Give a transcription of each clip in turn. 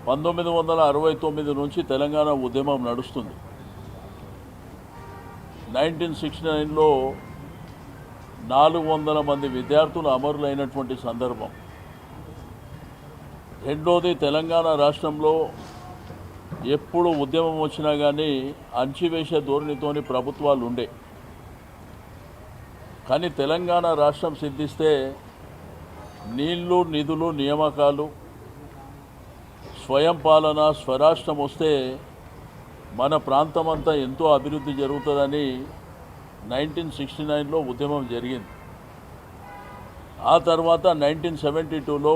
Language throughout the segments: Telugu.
1969 నుంచి తెలంగాణ ఉద్యమం నడుస్తుంది. 1969లో 400 మంది విద్యార్థులు అమరులైనటువంటి సందర్భం. రెండోది, తెలంగాణ రాష్ట్రంలో ఎప్పుడు ఉద్యమం వచ్చినా కానీ అణచివేసే ధోరణితోని ప్రభుత్వాలు ఉండే. కానీ తెలంగాణ రాష్ట్రం సిద్ధిస్తే నీళ్లు, నిధులు, నియామకాలు, స్వయం పాలన, స్వరాష్ట్రం వస్తే మన ప్రాంతమంతా ఎంతో అభివృద్ధి జరుగుతుందని 1969లో ఉద్యమం జరిగింది. ఆ తర్వాత 1972లో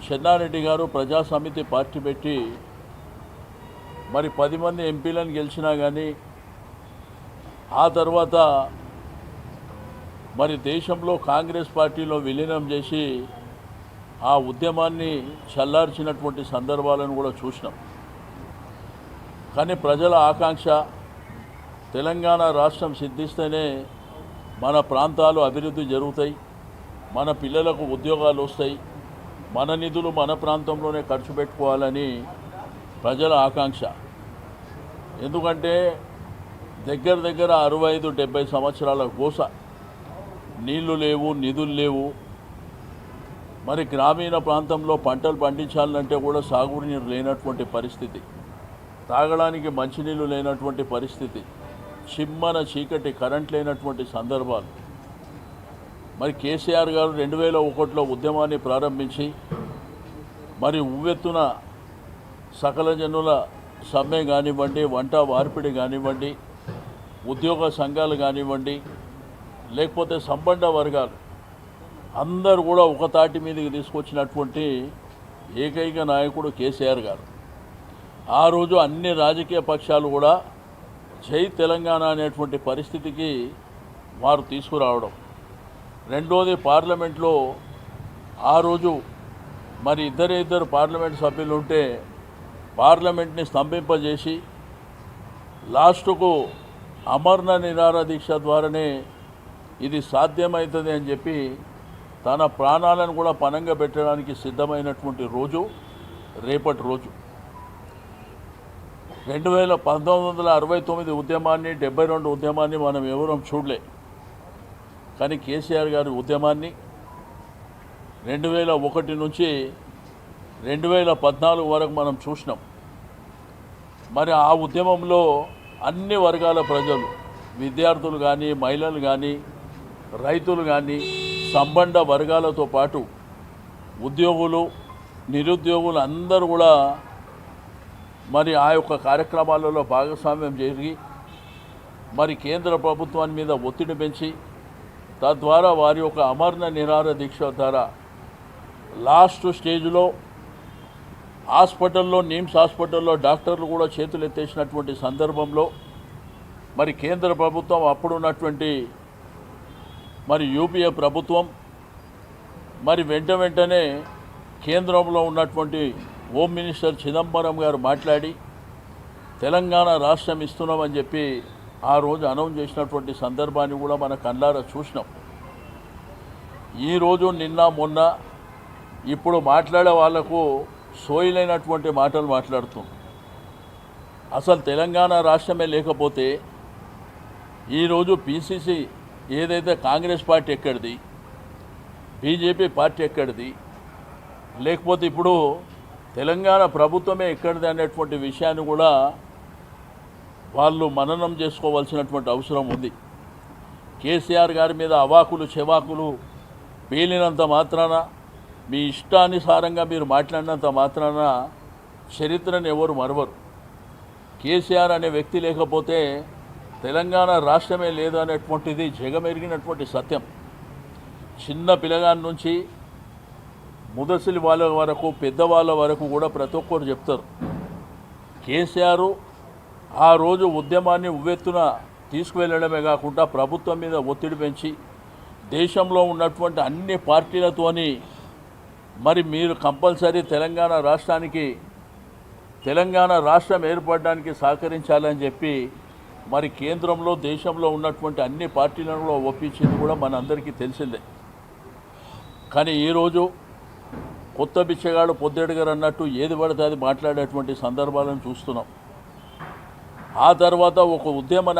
చెన్నారెడ్డి గారు ప్రజాసమితి పార్టీ పెట్టి మరి 10 మంది ఎంపీలను గెలిచినా కానీ ఆ తర్వాత మరి దేశంలో కాంగ్రెస్ పార్టీలో విలీనం చేసి ఆ ఉద్యమాన్ని చల్లార్చినటువంటి సందర్భాలను కూడా చూసినాం. కానీ ప్రజల ఆకాంక్ష తెలంగాణ రాష్ట్రం సిద్ధిస్తేనే మన ప్రాంతాలు అభివృద్ధి జరుగుతాయి, మన పిల్లలకు ఉద్యోగాలు వస్తాయి, మన నిధులు మన ప్రాంతంలోనే ఖర్చు పెట్టుకోవాలని ప్రజల ఆకాంక్ష. ఎందుకంటే దగ్గర 65-70 సంవత్సరాల గోస, నీళ్లు లేవు, నిధులు లేవు. మరి గ్రామీణ ప్రాంతంలో పంటలు పండించాలంటే కూడా సాగునీరు లేనటువంటి పరిస్థితి, తాగడానికి మంచినీళ్ళు లేనటువంటి పరిస్థితి, చిమ్మన చీకటి, కరెంట్ లేనటువంటి సందర్భాలు. మరి కేసీఆర్ గారు 2001లో ఉద్యమాన్ని ప్రారంభించి మరి ఉవ్వెత్తున సకల జనుల సమ్మె కానివ్వండి, వంట వార్పిడి కానివ్వండి, ఉద్యోగ సంఘాలు కానివ్వండి, లేకపోతే సంబంధ వర్గాలు అందరూ కూడా ఒక తాటి మీదకి తీసుకొచ్చినటువంటి ఏకైక నాయకుడు కేసీఆర్ గారు. ఆ రోజు అన్ని రాజకీయ పక్షాలు కూడా జై తెలంగాణ అనేటువంటి పరిస్థితికి వారు తీసుకురావడం. రెండోది, పార్లమెంట్లో ఆ రోజు మరి ఇద్దరు పార్లమెంట్ సభ్యులు ఉంటే పార్లమెంట్ని స్తంభింపజేసి లాస్టుకు అమరణ నిరాహార దీక్ష ద్వారానే ఇది సాధ్యమవుతుంది అని చెప్పి తన ప్రాణాలను కూడా పణంగా పెట్టడానికి సిద్ధమైనటువంటి రోజు రేపటి రోజు. 1969 ఉద్యమాన్ని, 72 ఉద్యమాన్ని మనం ఎవరూ చూడలే. కానీ కేసీఆర్ గారి ఉద్యమాన్ని 2001 నుంచి 2014 వరకు మనం చూసినాం. మరి ఆ ఉద్యమంలో అన్ని వర్గాల ప్రజలు, విద్యార్థులు కానీ, మహిళలు కానీ, రైతులు కానీ, సంబంధ వర్గాలతో పాటు ఉద్యోగులు, నిరుద్యోగులు అందరూ కూడా మరి ఆ యొక్క కార్యక్రమాలలో భాగస్వామ్యం జరిగి మరి కేంద్ర ప్రభుత్వాన్ని మీద ఒత్తిడి పెంచి తద్వారా వారి యొక్క అమరణ నిరాహార దీక్ష ద్వారా లాస్ట్ స్టేజ్లో హాస్పిటల్లో, నిమ్స్ హాస్పిటల్లో డాక్టర్లు కూడా చేతులు ఎత్తేసినటువంటి సందర్భంలో మరి కేంద్ర ప్రభుత్వం, అప్పుడున్నటువంటి మరి యూపీఏ ప్రభుత్వం మరి వెంటనే కేంద్రంలో ఉన్నటువంటి హోమ్ మినిస్టర్ చిదంబరం గారు మాట్లాడి తెలంగాణ రాష్ట్రం ఇస్తున్నామని చెప్పి ఆ రోజు అనౌన్స్ చేసినటువంటి సందర్భాన్ని కూడా మన కళ్ళారా చూసినాం. ఈరోజు, నిన్న, మొన్న ఇప్పుడు మాట్లాడే వాళ్లకు సోయలేనటువంటి మాటలు మాట్లాడుతుంది. అసలు తెలంగాణ రాష్ట్రమే లేకపోతే ఈరోజు పిసిసి ఏదైతే కాంగ్రెస్ పార్టీ ఎక్కడిది, బీజేపీ పార్టీ ఎక్కడిది, లేకపోతే ఇప్పుడు తెలంగాణ ప్రభుత్వమే ఎక్కడిది అనేటువంటి విషయాన్ని కూడా వాళ్ళు మననం చేసుకోవాల్సినటువంటి అవసరం ఉంది. కేసీఆర్ గారి మీద అవాకులు చెవాకులు పేలినంత మాత్రాన, మీ ఇష్టానుసారంగా మీరు మాట్లాడినంత మాత్రాన చరిత్రను ఎవరు మరవరు. కేసీఆర్ అనే వ్యక్తి లేకపోతే తెలంగాణ రాష్ట్రమే లేదు అనేటువంటిది జగమెరిగినటువంటి సత్యం. చిన్న పిల్లగాని నుంచి ముదసిలి వాళ్ళ వరకు, పెద్దవాళ్ళ వరకు కూడా ప్రతి ఒక్కరు చెప్తారు. కేసీఆర్ ఆ రోజు ఉద్యమాన్ని ఉవ్వెత్తున తీసుకువెళ్ళడమే కాకుండా ప్రభుత్వం మీద ఒత్తిడి పెంచి దేశంలో ఉన్నటువంటి అన్ని పార్టీలతోని మరి మీరు కంపల్సరీ తెలంగాణ రాష్ట్రం ఏర్పడడానికి సహకరించాలని చెప్పి మరి కేంద్రంలో, దేశంలో ఉన్నటువంటి అన్ని పార్టీలను కూడా ఒప్పించింది కూడా మనందరికీ తెలిసిందే. కానీ ఈరోజు కొత్త బిచ్చగాడు పొద్దెడుగారు అన్నట్టు ఏది పడితే అది మాట్లాడేటువంటి సందర్భాలను చూస్తున్నాం. ఆ తర్వాత ఒక ఉద్యమ